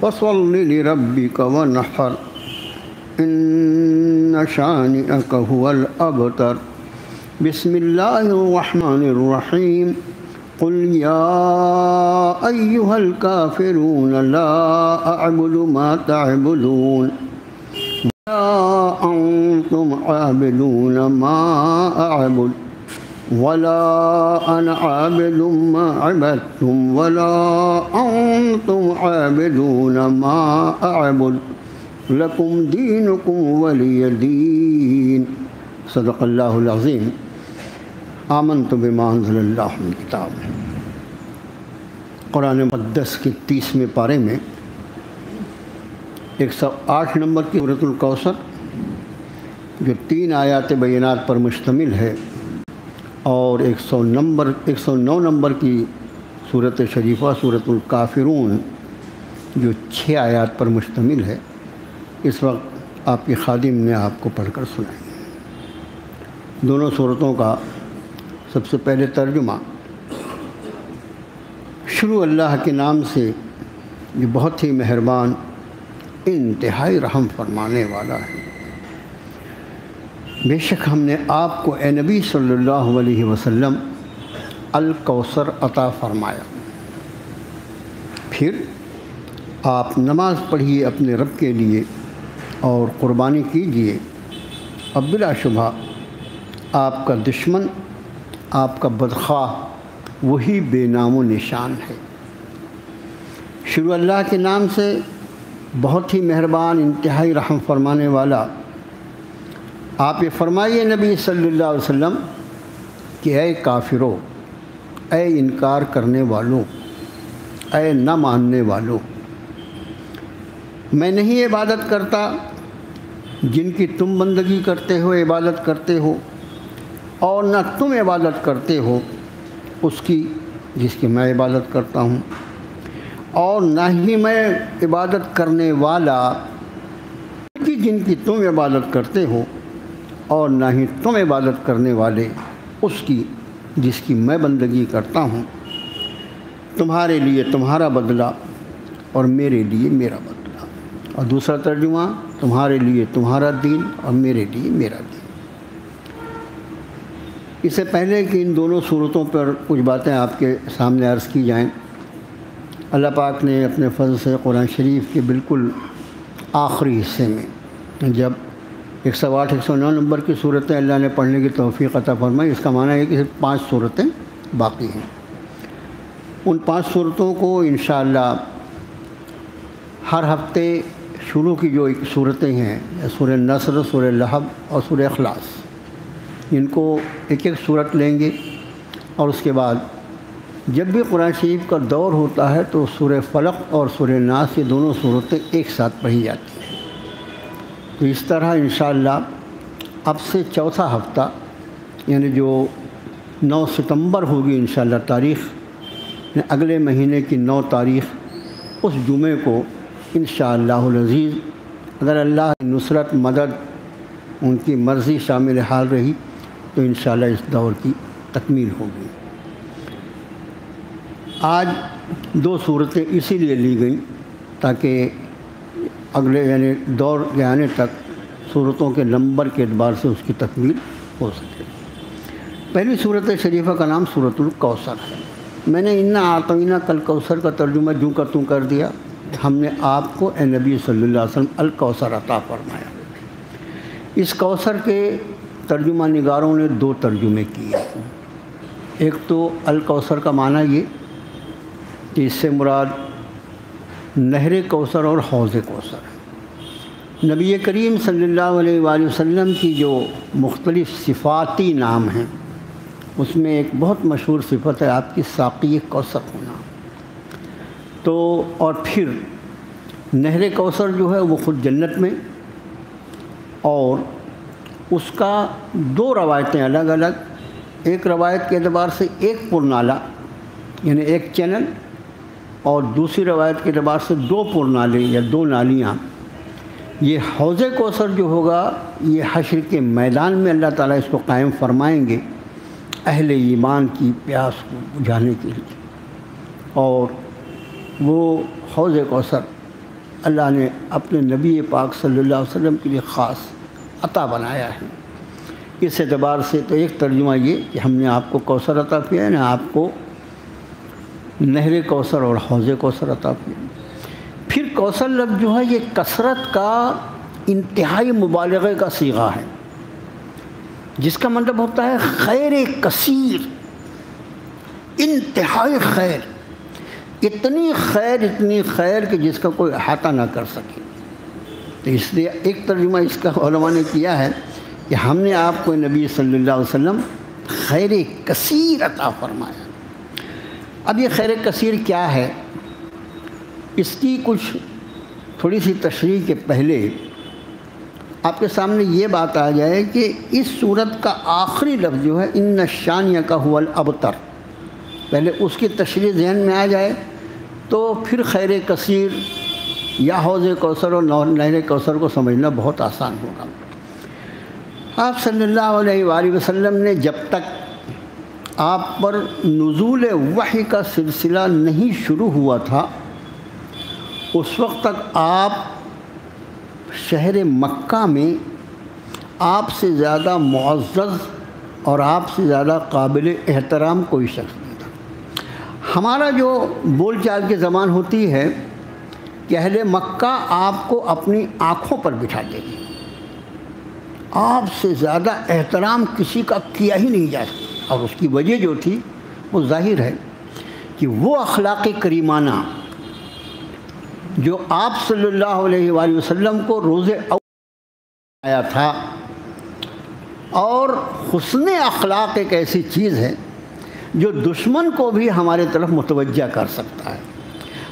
فصل لربك وانحر ان شانئك هو الابتر بسم الله الرحمن الرحيم قل يا أيها الكافرون لا أعبد ما تعبدون ولا أنتم عابدون ما أعبد ولا أنا عابد ما عبدتم ولا أنتم عابدون ما أعبد لكم دينكم ولي دين صدق اللہ العظیم آمنت بما انزل اللہ من کتاب۔ قرآن مقدس کے 30ویں پارے میں 108 نمبر کی سورۃ الکوثر جو 3 آیات بینات پر مشتمل ہے، اور 109 نمبر کی سورۃ شریفہ سورۃ الکافرون جو 6 آیات پر مشتمل ہے، اس وقت آپ کے خادم نے آپ کو پڑھ کر سنائی۔ دونوں صورتوں کا سب سے پہلے ترجمہ۔ شروع اللہ کے نام سے جو بہت ہی مہربان، انتہائی رحم فرمانے والا ہے۔ بے شک ہم نے آپ کو اے نبی صلی اللہ علیہ وسلم الکوثر عطا فرمایا، پھر آپ نماز پڑھیے اپنے رب کے لیے اور قربانی کیجیے، اب بلا شبہ آپ کا دشمن، آپ کا بدخواہ وہی بے نام و نشان ہے۔ شروع اللہ کے نام سے بہت ہی مہربان، انتہائی رحم فرمانے والا۔ آپ یہ فرمائیے نبی صلی اللہ علیہ وسلم کہ اے کافرو، اے انکار کرنے والوں، اے نہ ماننے والوں، میں نہیں عبادت کرتا جن کی تم بندگی کرتے ہو، عبادت کرتے ہو، اور نہ تم عبادت کرتے ہو اس کی جس کی میں عبادت کرتا ہوں، اور نہ ہی میں عبادت کرنے والا جن کی تم عبادت کرتے ہو، اور نہ ہی تم عبادت کرنے والے اس کی جس کی میں بندگی کرتا ہوں۔ تمہارے لیے تمہارا بدلہ اور میرے لیے میرا بدلہ، اور دوسرا ترجمہ، تمہارے لیے تمہارا دین اور میرے لیے میرا دین۔ اس سے پہلے کہ ان دونوں صورتوں پر کچھ باتیں آپ کے سامنے عرض کی جائیں، اللہ پاک نے اپنے فضل سے قرآن شریف کے بالکل آخری حصے میں جب 108 109 نمبر کی صورتیں اللہ نے پڑھنے کی توفیق عطا فرمائی، اس کا معنی ہے کہ صرف 5 صورتیں باقی ہیں۔ ان 5 صورتوں کو انشاءاللہ ہر ہفتے شروع کی جو صورتیں ہیں، سورہ نصر، سورہ لہب اور سورہ اخلاص، ان کو ایک ایک صورت لیں گے، اور اس کے بعد جب بھی قرآن شریف کا دور ہوتا ہے تو سورہ فلق اور سورہ ناس، یہ دونوں صورتیں ایک ساتھ پڑھی جاتی ہیں۔ تو اس طرح انشاءاللہ اب سے چوتھا ہفتہ، یعنی جو 9 ستمبر ہوگی انشاءاللہ تاریخ، اگلے مہینے کی 9 تاریخ، اس جمعے کو انشاءاللہ العزیز اگر اللہ کی نصرت، مدد، ان کی مرضی شامل حال رہی تو انشاءاللہ اس دور کی تکمیل ہوگی۔ آج 2 صورتیں اسی لیے لی گئیں تاکہ اگلے یعنی دور کے آنے تک صورتوں کے نمبر کے اعتبار سے اس کی تکمیل ہو سکے۔ پہلی صورت شریفہ کا نام سورۃ الکوثر ہے۔ میں نے انا اعطیناک کالکوثر کا ترجمہ جوں کا توں کر دیا۔ ہم نے آپ کو اے نبی صلی اللہ علیہ وسلم الکوثر عطا فرمایا۔ اس کوثر کے ترجمہ نگاروں نے 2 ترجمے کیے۔ ایک تو الکوثر کا معنی یہ کہ اس سے مراد نہر کوثر اور حوض کوثر ہے۔ نبی کریم صلی اللہ علیہ وآلہ وسلم کی جو مختلف صفاتی نام ہیں، اس میں ایک بہت مشہور صفت ہے آپ کی ساقی کوثر ہونا۔ تو اور پھر نہر کوثر جو ہے وہ خود جنت میں، اور اس کا 2 روایتیں الگ الگ، ایک روایت کے اعتبار سے ایک پرنالہ یعنی ایک چینل، اور دوسری روایت کے اعتبار سے 2 پرنالے یا 2 نالیاں۔ یہ حوض کوثر جو ہوگا یہ حشر کے میدان میں اللہ تعالیٰ اس کو قائم فرمائیں گے اہل ایمان کی پیاس کو بجھانے کے لیے، اور وہ حوض کوثر اللہ نے اپنے نبی پاک صلی اللہ علیہ وسلم کے لیے خاص عطا بنایا ہے۔ اس اعتبار سے تو ایک ترجمہ یہ کہ ہم نے آپ کو کوثر عطا کیا ہے، آپ کو نہر کوثر اور حوض کوثر عطا کیا۔ پھر کوثر لفظ جو ہے یہ کثرت کا انتہائی مبالغے کا صیغہ ہے، جس کا مطلب ہوتا ہے خیر کثیر، انتہائی خیر، اتنی خیر کہ جس کا کوئی احاطہ نہ کر سکے۔ تو اس لیے ایک ترجمہ اس کا علماء نے کیا ہے کہ ہم نے آپ کو نبی صلی اللہ علیہ وسلم خیر کثیر عطا فرمایا۔ اب یہ خیر کثیر کیا ہے، اس کی کچھ تھوڑی سی تشریح کے پہلے آپ کے سامنے یہ بات آ جائے کہ اس سورت کا آخری لفظ جو ہے ان شانیہ کا هو الابتر، پہلے اس کی تشریح ذہن میں آ جائے تو پھر خیر کثیر یا حوض کوثر اور نہر کوثر کو سمجھنا بہت آسان ہوگا۔ آپ صلی اللہ علیہ وآلہ وسلم نے جب تک آپ پر نزول وحی کا سلسلہ نہیں شروع ہوا تھا، اس وقت تک آپ شہر مکہ میں آپ سے زیادہ معزز اور آپ سے زیادہ قابل احترام کوئی شخص نہیں تھا۔ ہمارا جو بول چال کی زبان ہوتی ہے کہ اہل مکہ آپ کو اپنی آنکھوں پر بٹھا دے گی، آپ سے زیادہ احترام کسی کا کیا ہی نہیں جا سکتا، اور اس کی وجہ جو تھی وہ ظاہر ہے کہ وہ اخلاق کریمانہ جو آپ صلی اللہ علیہ وآلہ وسلم کو روز اول آیا تھا، اور حسن اخلاق ایک ایسی چیز ہے جو دشمن کو بھی ہمارے طرف متوجہ کر سکتا ہے۔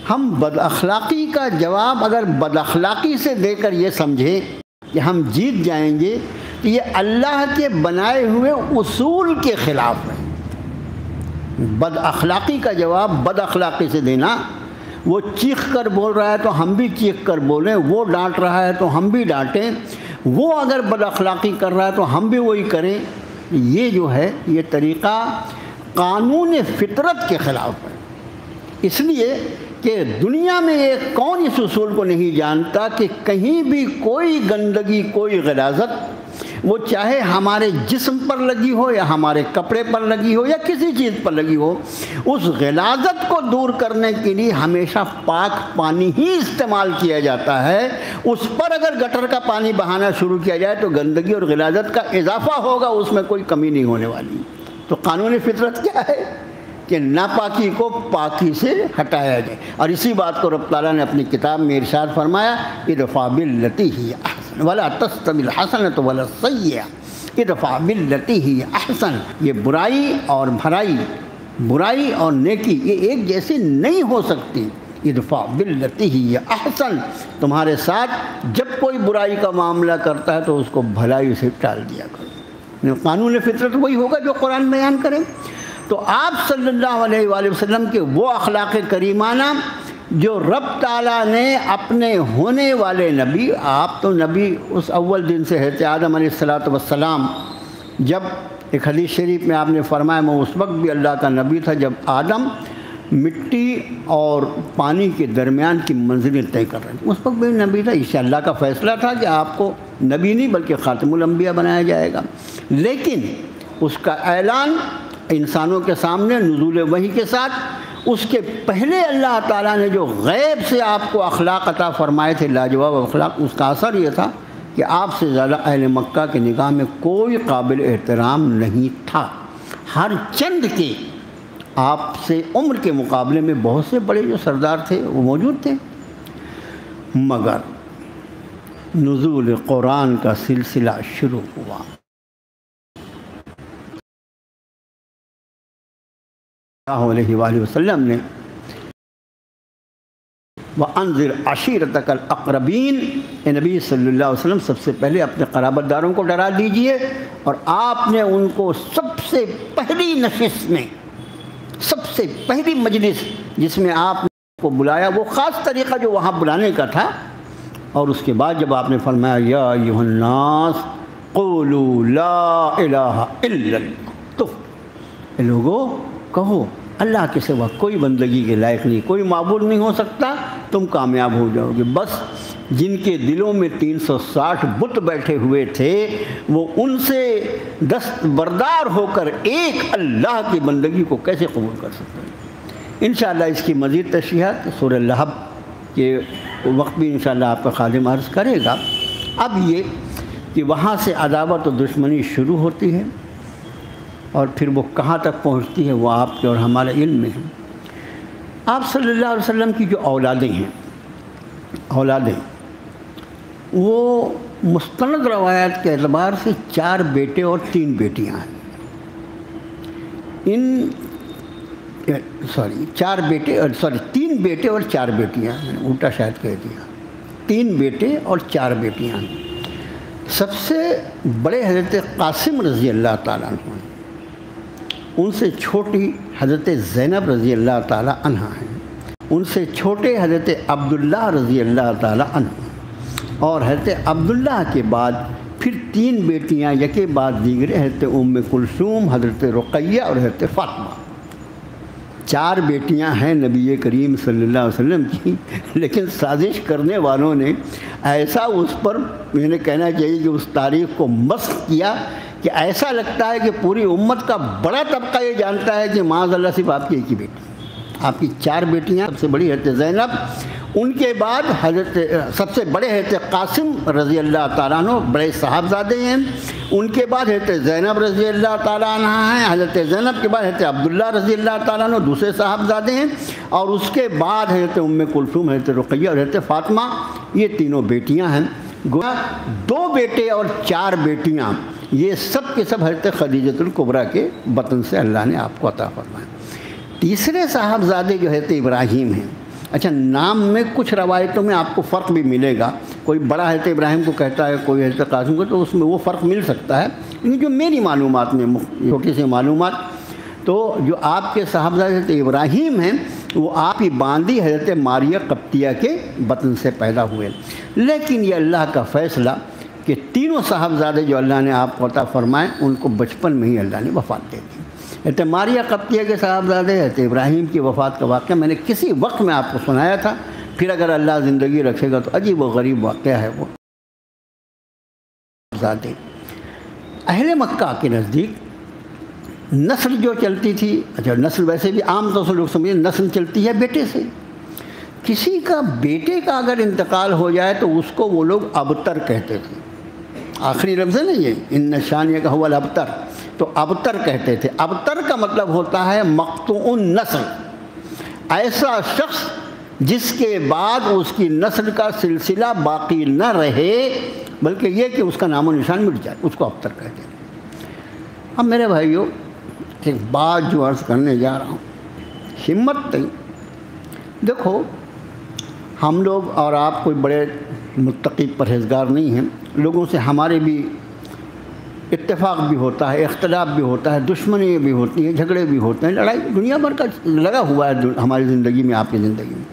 ہم بد اخلاقی کا جواب اگر بد اخلاقی سے دے کر یہ سمجھیں کہ ہم جیت جائیں گے تو یہ اللہ کے بنائے ہوئے اصول کے خلاف ہے۔ بد اخلاقی کا جواب بد اخلاقی سے دینا، وہ چیخ کر بول رہا ہے تو ہم بھی چیخ کر بولیں، وہ ڈانٹ رہا ہے تو ہم بھی ڈانٹیں، وہ اگر بد اخلاقی کر رہا ہے تو ہم بھی وہی کریں، یہ جو ہے یہ طریقہ قانون فطرت کے خلاف ہے۔ اس لیے کہ دنیا میں ایک کون اس اصول کو نہیں جانتا کہ کہیں بھی کوئی گندگی، کوئی غلاظت، وہ چاہے ہمارے جسم پر لگی ہو یا ہمارے کپڑے پر لگی ہو یا کسی چیز پر لگی ہو، اس غلاظت کو دور کرنے کے لیے ہمیشہ پاک پانی ہی استعمال کیا جاتا ہے۔ اس پر اگر گٹر کا پانی بہانا شروع کیا جائے تو گندگی اور غلاظت کا اضافہ ہوگا، اس میں کوئی کمی نہیں ہونے والی۔ تو قانون فطرت کیا ہے کہ ناپاکی کو پاکی سے ہٹایا جائے، اور اسی بات کو رب تعالیٰ نے اپنی کتاب میں ارشاد فرمایا ادفع باللتی ہی احسن ولا تستوی الحسنۃ ولا السیئۃ ادفع باللتی ہی احسن۔ یہ برائی اور بھلائی، برائی اور نیکی یہ ایک جیسی نہیں ہو سکتی۔ ادفع باللتی ہی احسن، تمہارے ساتھ جب کوئی برائی کا معاملہ کرتا ہے تو اس کو بھلائی سے ٹال دیا کرو۔ قانون فطرت وہی ہوگا جو قرآن بیان کرے۔ تو آپ صلی اللہ علیہ وآلہ وسلم کے وہ اخلاق کریمانہ جو رب تعالیٰ نے اپنے ہونے والے نبی، آپ تو نبی اس اول دن سے حضرت آدم علیہ السلام، جب ایک حدیث شریف میں آپ نے فرمایا میں اس وقت بھی اللہ کا نبی تھا جب آدم مٹی اور پانی کے درمیان کی منزلیں طے کر رہے تھے، اس وقت بھی نبی تھا۔ اس سے اللہ کا فیصلہ تھا کہ آپ کو نبی نہیں بلکہ خاتم الانبیاء بنایا جائے گا، لیکن اس کا اعلان انسانوں کے سامنے نزول وحی کے ساتھ، اس کے پہلے اللہ تعالیٰ نے جو غیب سے آپ کو اخلاق عطا فرمائے تھے، لاجواب اخلاق، اس کا اثر یہ تھا کہ آپ سے زیادہ اہل مکہ کی نگاہ میں کوئی قابل احترام نہیں تھا۔ ہر چند کے آپ سے عمر کے مقابلے میں بہت سے بڑے جو سردار تھے وہ موجود تھے، مگر نزول قرآن کا سلسلہ شروع ہوا۔ اللہ علیہ وآلہ وسلم نے وَأَنذِرْ عَشِيرَتَكَ الْأَقْرَبِينَ، اے نبی صلی اللہ علیہ وسلم سب سے پہلے اپنے قرابت داروں کو ڈرا دیجئے، اور آپ نے ان کو سب سے پہلی نشست میں، سب سے پہلی مجلس جس میں آپ نے کو بلایا، وہ خاص طریقہ جو وہاں بلانے کا تھا، اور اس کے بعد جب آپ نے فرمایا یا ایھا الناس قولوا لا الہ الا اللہ، تو لوگوں کہو اللہ کے سوا کوئی بندگی کے لائق نہیں، کوئی معبود نہیں ہو سکتا، تم کامیاب ہو جاؤ گے۔ بس جن کے دلوں میں 360 بت بیٹھے ہوئے تھے وہ ان سے دستبردار ہو کر ایک اللہ کی بندگی کو کیسے قبول کر سکتے ہیں؟ انشاءاللہ اس کی مزید تشریحات سورہ لہب کے وقت بھی انشاءاللہ آپ کا خادم عرض کرے گا۔ اب یہ کہ وہاں سے عداوت و دشمنی شروع ہوتی ہے اور پھر وہ کہاں تک پہنچتی ہے وہ آپ کے اور ہمارے علم میں ہے۔ آپ صلی اللہ علیہ وسلم کی جو اولادیں ہیں، وہ مستند روایات کے اعتبار سے 4 بیٹے اور 3 بیٹیاں ہیں۔ 3 بیٹے اور 4 بیٹیاں ہیں، الٹا شاید کہہ دیا، 3 بیٹے اور 4 بیٹیاں ہیں۔ سب سے بڑے حضرت قاسم رضی اللہ تعالیٰ عنہ ہیں، ان سے چھوٹی حضرت زینب رضی اللہ تعالیٰ عنہ ہیں، ان سے چھوٹے حضرت عبداللہ رضی اللہ تعالیٰ عنہ ہیں، اور حضرت عبداللہ کے بعد پھر 3 بیٹیاں یکے بعد دیگرے، حضرت ام کلثوم، حضرت رقیہ اور حضرت فاطمہ۔ 4 بیٹیاں ہیں نبی کریم صلی اللہ علیہ وسلم کی، لیکن سازش کرنے والوں نے ایسا اس پر میں کہنا چاہیے کہ اس تاریخ کو مسخ کیا کہ ایسا لگتا ہے کہ پوری امت کا بڑا طبقہ یہ جانتا ہے کہ معاذ اللہ صرف آپ کی ایک ہی بیٹی، آپ کی 4 بیٹیاں، سب سے بڑی حضرت زینب، ان کے بعد سب سے بڑے حضرت قاسم رضی اللہ تعالیٰ عنہ، بڑے صاحبزادے ہیں، ان کے بعد حضرت زینب رضی اللہ تعالیٰ عنہ ہیں، حضرت زینب کے بعد حضرت عبداللہ رضی اللہ تعالیٰ عنہ دوسرے صاحبزادے ہیں، اور اس کے بعد حضرت ام کلثوم، حضرت رقیہ اور حضرت فاطمہ، یہ تینوں بیٹیاں ہیں۔ 2 بیٹے اور 4 بیٹیاں، یہ سب کے سب حضرت خدیجۃ الکبریٰ کے بطن سے اللہ نے آپ کو عطا فرمایا۔ تیسرے صاحبزادے جو حضرت ابراہیم ہیں، اچھا نام میں کچھ روایتوں میں آپ کو فرق بھی ملے گا، کوئی بڑا حضرت ابراہیم کو کہتا ہے، کوئی حضرت قاسم کو، تو اس میں وہ فرق مل سکتا ہے، لیکن جو میری معلومات میں چھوٹی سی معلومات، تو جو آپ کے صاحبزادے حضرت ابراہیم ہیں وہ آپ ہی باندی حضرت ماریہ قبطیہ کے بطن سے پیدا ہوئے، لیکن یہ اللہ کا فیصلہ کہ تینوں صاحبزادے جو اللہ نے آپ کو عطا فرمائے ان کو بچپن میں ہی اللہ نے وفات دے دی۔ حضرت ماریہ قبطیہ کے صاحبزادے حضرت ابراہیم کی وفات کا واقعہ میں نے کسی وقت میں آپ کو سنایا تھا، پھر اگر اللہ زندگی رکھے گا تو عجیب و غریب واقعہ ہے وہ۔ صاحبزادے اہل مکہ کے نزدیک نسل جو چلتی تھی، اچھا نسل ویسے بھی عام طور سے لوگ سمجھیں نسل چلتی ہے بیٹے سے، کسی کا بیٹے کا اگر انتقال ہو جائے تو اس کو وہ لوگ ابتر کہتے تھے، آخری لفظ ہے نا یہ، ان نشانیہ کا ہوا الابتر، تو ابتر کہتے تھے۔ ابتر کا مطلب ہوتا ہے مقطوع النسل، ایسا شخص جس کے بعد اس کی نسل کا سلسلہ باقی نہ رہے بلکہ یہ کہ اس کا نام و نشان مٹ جائے، اس کو ابتر کہتے ہیں۔ اب میرے بھائیوں ایک بات جو عرض کرنے جا رہا ہوں، ہمت نہیں، دیکھو ہم لوگ اور آپ کوئی بڑے متقی پرہیزگار نہیں ہیں، لوگوں سے ہمارے بھی اتفاق بھی ہوتا ہے، اختلاف بھی ہوتا ہے، دشمنی بھی ہوتی ہیں، جھگڑے بھی ہوتے ہیں، لڑائی دنیا بھر کا لگا ہوا ہے ہماری زندگی میں، آپ کی زندگی میں۔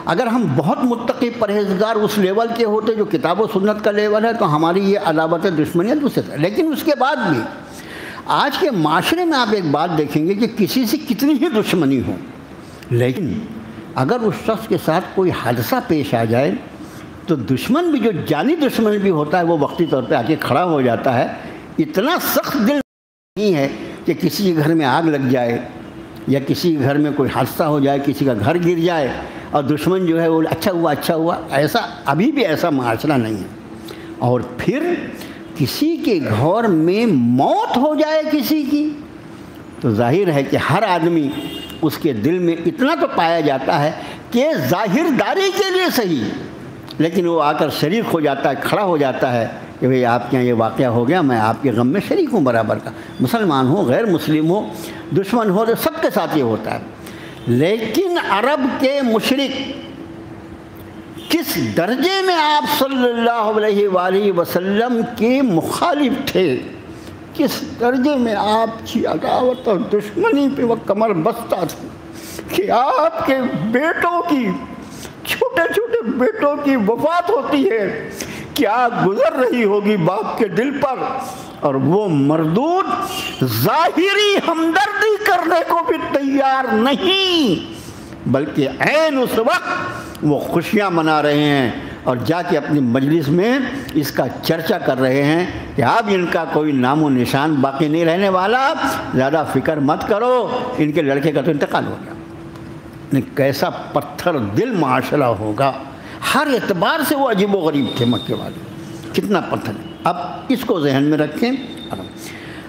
اگر ہم بہت متقی پرہیزگار اس لیول کے ہوتے جو کتاب و سنت کا لیول ہے تو ہماری یہ عداوت دشمنیاں دوسرے سے، لیکن اس کے بعد بھی آج کے معاشرے میں آپ ایک بات دیکھیں گے کہ کسی سے کتنی ہی دشمنی ہو، لیکن اگر اس شخص کے ساتھ کوئی حادثہ پیش آ جائے تو دشمن بھی جو جانی دشمن بھی ہوتا ہے وہ وقتی طور پہ آ کے کھڑا ہو جاتا ہے۔ اتنا سخت دل نہیں ہے کہ کسی کے گھر میں آگ لگ جائے یا کسی کے گھر میں کوئی حادثہ ہو جائے، کسی کا گھر گر جائے اور دشمن جو ہے وہ اچھا ہوا، ایسا ابھی بھی ایسا معاشرہ نہیں ہے۔ اور پھر کسی کے گھر میں موت ہو جائے کسی کی تو ظاہر ہے کہ ہر آدمی اس کے دل میں اتنا تو پایا جاتا ہے کہ ظاہر داری کے لیے صحیح، لیکن وہ آ کر شریک ہو جاتا ہے، کھڑا ہو جاتا ہے کہ بھئی آپ کے یہاں یہ واقعہ ہو گیا، میں آپ کے غم میں شریک ہوں برابر کا، مسلمان ہو غیر مسلم ہو دشمن ہو، تو سب کے ساتھ یہ ہوتا ہے۔ لیکن عرب کے مشرک کس درجے میں آپ صلی اللہ علیہ وآلہ وسلم کے مخالف تھے، کس درجے میں آپ کی عداوت اور دشمنی پہ وہ کمر بستہ تھی کہ آپ کے بیٹوں کی، چھوٹے چھوٹے بیٹوں کی وفات ہوتی ہے، کیا گزر رہی ہوگی باپ کے دل پر، اور وہ مردود ظاہری ہمدردی کرنے کو بھی تیار نہیں، بلکہ عین اس وقت وہ خوشیاں منا رہے ہیں اور جا کے اپنی مجلس میں اس کا چرچا کر رہے ہیں کہ اب ان کا کوئی نام و نشان باقی نہیں رہنے والا، زیادہ فکر مت کرو، ان کے لڑکے کا تو انتقال ہو گیا۔ کیسا پتھر دل معاشرہ ہوگا، ہر اعتبار سے وہ عجیب و غریب تھے مکے والے، کتنا پتھر۔ اب اس کو ذہن میں رکھیں۔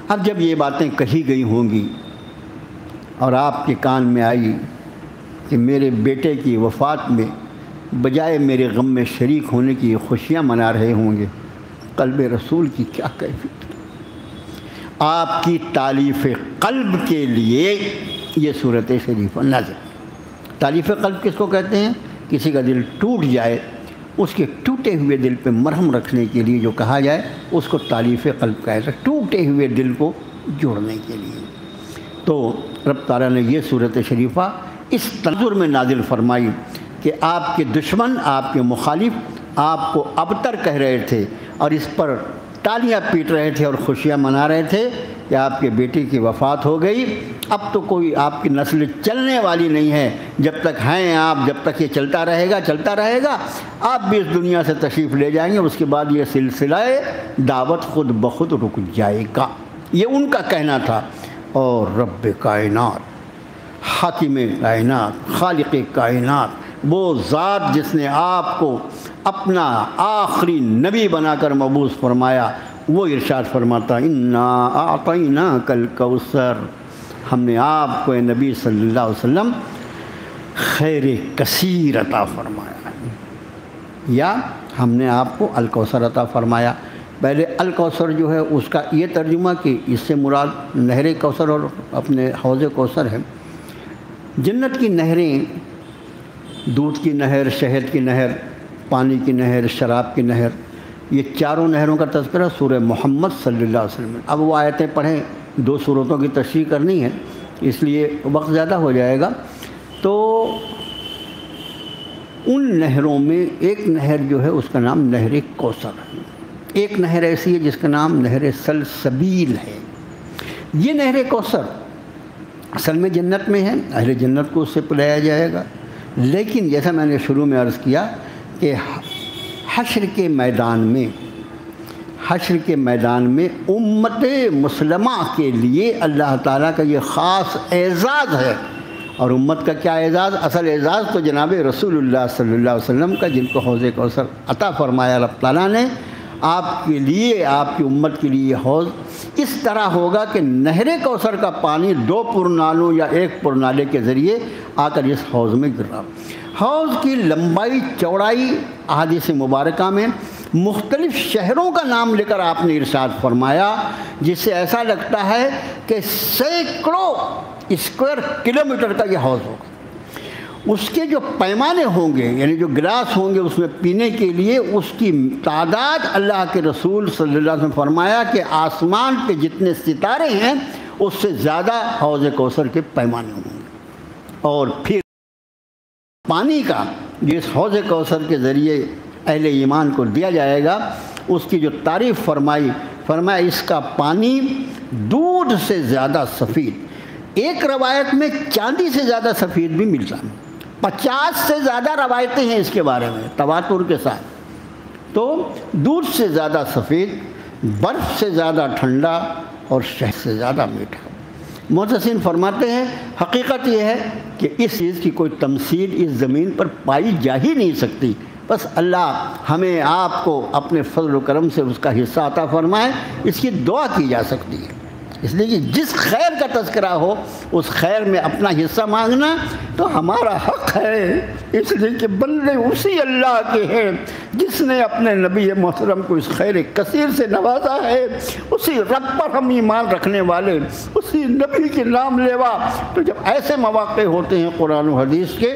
اب جب یہ باتیں کہی گئی ہوں گی اور آپ کے کان میں آئی کہ میرے بیٹے کی وفات میں بجائے میرے غم میں شریک ہونے کی خوشیاں منا رہے ہوں گے، قلب رسول کی کیا کیفیت؟ آپ کی تالیف قلب کے لیے یہ صورت شریف نازل۔ تالیف قلب کس کو کہتے ہیں؟ کسی کا دل ٹوٹ جائے، اس کے ٹوٹے ہوئے دل پہ مرہم رکھنے کے لیے جو کہا جائے اس کو تالیف قلب کہا جاتا ہے، ٹوٹے ہوئے دل کو جوڑنے کے لیے۔ تو رب تعالیٰ نے یہ صورت شریفہ اس تناظر میں نازل فرمائی کہ آپ کے دشمن، آپ کے مخالف آپ کو ابتر کہہ رہے تھے اور اس پر تالیاں پیٹ رہے تھے اور خوشیاں منا رہے تھے کہ آپ کے بیٹی کی وفات ہو گئی، اب تو کوئی آپ کی نسل چلنے والی نہیں ہے، جب تک ہیں آپ، جب تک یہ چلتا رہے گا، آپ بھی اس دنیا سے تشریف لے جائیں گے، اس کے بعد یہ سلسلہ دعوت خود بخود رک جائے گا، یہ ان کا کہنا تھا۔ اور رب کائنات، حاکم کائنات، خالق کائنات، وہ ذات جس نے آپ کو اپنا آخری نبی بنا کر مبعوث فرمایا، وہ ارشاد فرماتا انا اعطیناک الکوثر، ہم نے آپ کو اے نبی صلی اللہ علیہ وسلم خیر کثیر عطا فرمایا، یا ہم نے آپ کو الکوثر عطا فرمایا۔ پہلے الکوثر جو ہے اس کا یہ ترجمہ کہ اس سے مراد نہر کوثر اور اپنے حوض کوثر ہے۔ جنت کی نہریں، دودھ کی نہر، شہد کی نہر، پانی کی نہر، شراب کی نہر، یہ چاروں نہروں کا تذکرہ سورہ محمد صلی اللہ علیہ وسلم۔ اب وہ آیتیں پڑھیں، 2 سورتوں کی تشریح کرنی ہے اس لیے وقت زیادہ ہو جائے گا۔ تو ان نہروں میں ایک نہر جو ہے اس کا نام نہر کوثر ہے، ایک نہر ایسی ہے جس کا نام نہر سلسبیل ہے۔ یہ نہر کوثر اصل میں جنت میں ہے، اہل جنت کو اس سے پلایا جائے گا، لیکن جیسا میں نے شروع میں عرض کیا کہ حشر کے میدان میں امت مسلمہ کے لیے اللہ تعالیٰ کا یہ خاص اعزاز ہے۔ اور امت کا کیا اعزاز؟ اصل اعزاز تو جناب رسول اللہ صلی اللہ علیہ وسلم کا، جن کو حوض کوثر عطا فرمایا رب تعالیٰ نے۔ آپ کے لیے، آپ کی امت کے لیے یہ حوض اس طرح ہوگا کہ نہر کوثر کا پانی 2 پرنالوں یا 1 پرنالے کے ذریعے آ کر اس حوض میں گر رہا۔ حوض کی لمبائی چوڑائی احادیث مبارکہ میں مختلف شہروں کا نام لے کر آپ نے ارشاد فرمایا، جس سے ایسا لگتا ہے کہ سینکڑوں اسکوائر کلومیٹر کا یہ حوض ہوگا۔ اس کے جو پیمانے ہوں گے، یعنی جو گلاس ہوں گے اس میں پینے کے لیے، اس کی تعداد اللہ کے رسول صلی اللہ علیہ وسلم فرمایا کہ آسمان پہ جتنے ستارے ہیں اس سے زیادہ حوض کوثر کے پیمانے ہوں گے۔ اور پھر پانی کا جس حوض کوثر کے ذریعے اہل ایمان کو دیا جائے گا، اس کی جو تعریف فرمایا اس کا پانی دودھ سے زیادہ سفید، ایک روایت میں چاندی سے زیادہ سفید بھی ملتا ہے، 50 سے زیادہ روایتیں ہیں اس کے بارے میں تواتر کے ساتھ۔ تو دودھ سے زیادہ سفید، برف سے زیادہ ٹھنڈا اور شہد سے زیادہ میٹھا۔ محدثین فرماتے ہیں حقیقت یہ ہے کہ اس چیز کی کوئی تمثیل اس زمین پر پائی جا ہی نہیں سکتی، بس اللہ ہمیں آپ کو اپنے فضل و کرم سے اس کا حصہ عطا فرمائے، اس کی دعا کی جا سکتی ہے۔ اس لیے کہ جس خیر کا تذکرہ ہو اس خیر میں اپنا حصہ مانگنا تو ہمارا حق ہے، اس لیے کہ بندے اسی اللہ کے ہیں جس نے اپنے نبی محترم کو اس خیر کثیر سے نوازا ہے، اسی رب پر ہم ایمان رکھنے والے، اسی نبی کے نام لیوا۔ تو جب ایسے مواقع ہوتے ہیں قرآن و حدیث کے،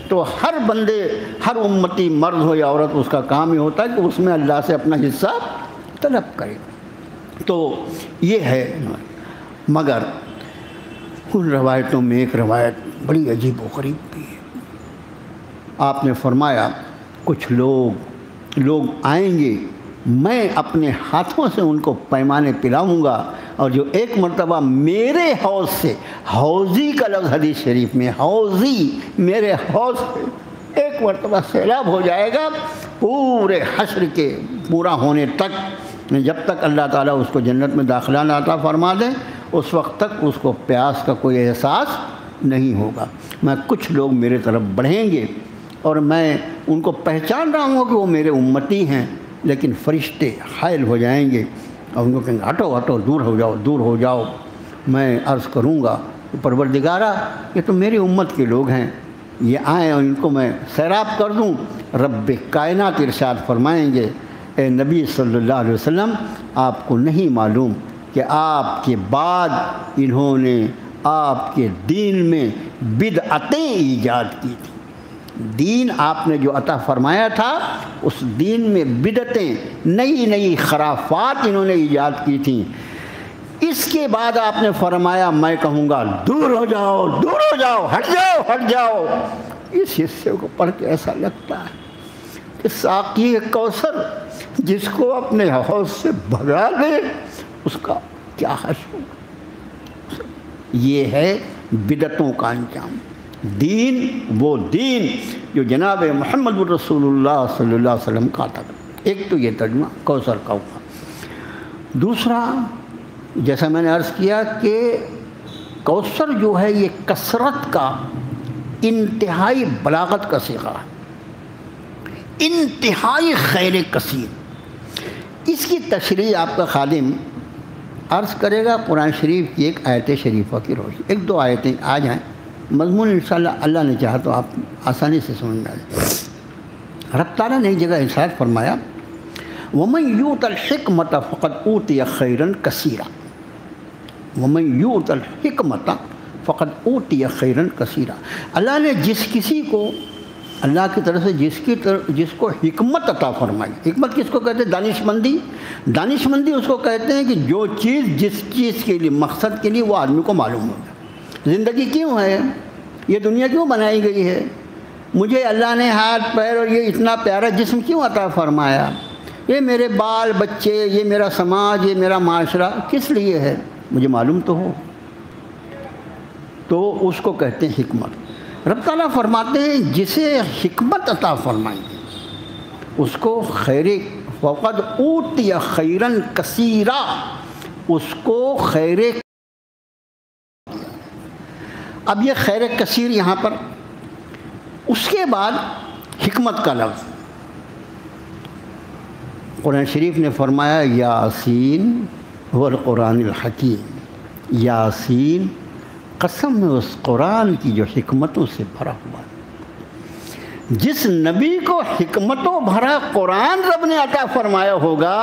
تو ہر بندے، ہر امتی مرد ہو یا عورت، اس کا کام یہ ہوتا ہے کہ اس میں اللہ سے اپنا حصہ طلب کرے۔ تو یہ ہے، مگر ان روایتوں میں ایک روایت بڑی عجیب و غریب بھی ہے۔ آپ نے فرمایا کچھ لوگ آئیں گے میں اپنے ہاتھوں سے ان کو پیمانے پلاؤں گا، اور جو ایک مرتبہ میرے حوض سے، حوضی کا لفظ حدیث شریف میں، حوضی، میرے حوض سے ایک مرتبہ سیلاب ہو جائے گا پورے حشر کے پورا ہونے تک، جب تک اللہ تعالیٰ اس کو جنت میں داخلہ نہ عطا فرما دے اس وقت تک اس کو پیاس کا کوئی احساس نہیں ہوگا۔ میں کچھ لوگ میرے طرف بڑھیں گے اور میں ان کو پہچان رہا ہوں کہ وہ میرے امتی ہیں، لیکن فرشتے حائل ہو جائیں گے اور ان کو کہیں گے ہٹو ہٹو، دور ہو جاؤ، دور ہو جاؤ۔ میں عرض کروں گا کہ پروردگارا، یہ تو میری امت کے لوگ ہیں، یہ آئیں اور ان کو میں سیراب کر دوں۔ رب کائنات ارشاد فرمائیں گے، اے نبی صلی اللہ علیہ وسلم، آپ کو نہیں معلوم کہ آپ کے بعد انہوں نے آپ کے دین میں بدعتیں ایجاد کی تھیں۔ دین آپ نے جو عطا فرمایا تھا اس دین میں بدعتیں، نئی نئی خرافات انہوں نے ایجاد کی تھیں۔ اس کے بعد آپ نے فرمایا میں کہوں گا دور ہو جاؤ، دور ہو جاؤ، ہٹ جاؤ، ہٹ جاؤ۔ اس حصے کو پڑھ کے ایسا لگتا ہے کہ ساقی کوثر جس کو اپنے حوض سے بھگا دے اس کا کیا حشر ہوگا۔ یہ ہے بدعتوں کا انجام۔ دین وہ دین جو جناب محمد الرسول اللہ صلی اللہ علیہ وسلم کا تھا۔ ایک تو یہ ترجمہ کوثر کا ہوا۔ دوسرا، جیسا میں نے عرض کیا کہ کوثر جو ہے یہ کثرت کا انتہائی بلاغت کا صیغہ ہے، انتہائی خیر کثیر۔ اس کی تشریح آپ کا خادم عرض کرے گا قرآن شریف کی ایک آیت شریفہ کی روشنی۔ ایک دو آیتیں آ جائیں، مضمون انشاءاللہ اللہ نے چاہا تو آپ آسانی سے سمجھ جائیں۔ رب تعالیٰ نے ایک جگہ ارشاد فرمایا وَمَن يُؤْتَ الْحِكْمَةَ فَقَدْ أُوتِيَ خَيْرًا كَثِيرًا، وَمَن يُؤْتَ الْحِكْمَةَ فَقَدْ أُوتِيَ خَيْرًا كَثِيرًا۔ اللہ نے جس کسی کو، اللہ کی طرف سے جس کو حکمت عطا فرمائی۔ حکمت کس کو کہتے ہیں؟ دانش مندی۔ دانش مندی اس کو کہتے ہیں کہ جو چیز جس چیز کے لیے، مقصد کے لیے وہ آدمی کو معلوم ہو جائے۔ زندگی کیوں ہے، یہ دنیا کیوں بنائی گئی ہے، مجھے اللہ نے ہاتھ پیر اور یہ اتنا پیارا جسم کیوں عطا فرمایا، یہ میرے بال بچے، یہ میرا سماج، یہ میرا معاشرہ کس لیے ہے، مجھے معلوم تو ہو۔ تو اس کو کہتے ہیں حکمت۔ رب تعالیٰ فرماتے ہیں جسے حکمت عطا فرمائی اس کو خیر، فقد اوتی خیرن کثیرا، اس کو خیر۔ اب یہ خیر کثیر یہاں پر، اس کے بعد حکمت کا لفظ قرآن شریف نے فرمایا یاسین والقرآن الحکیم، یاسین قسم ہے اس قرآن کی جو حکمتوں سے بھرا ہوا ہے۔ جس نبی کو حکمتوں بھرا قرآن رب نے عطا فرمایا ہوگا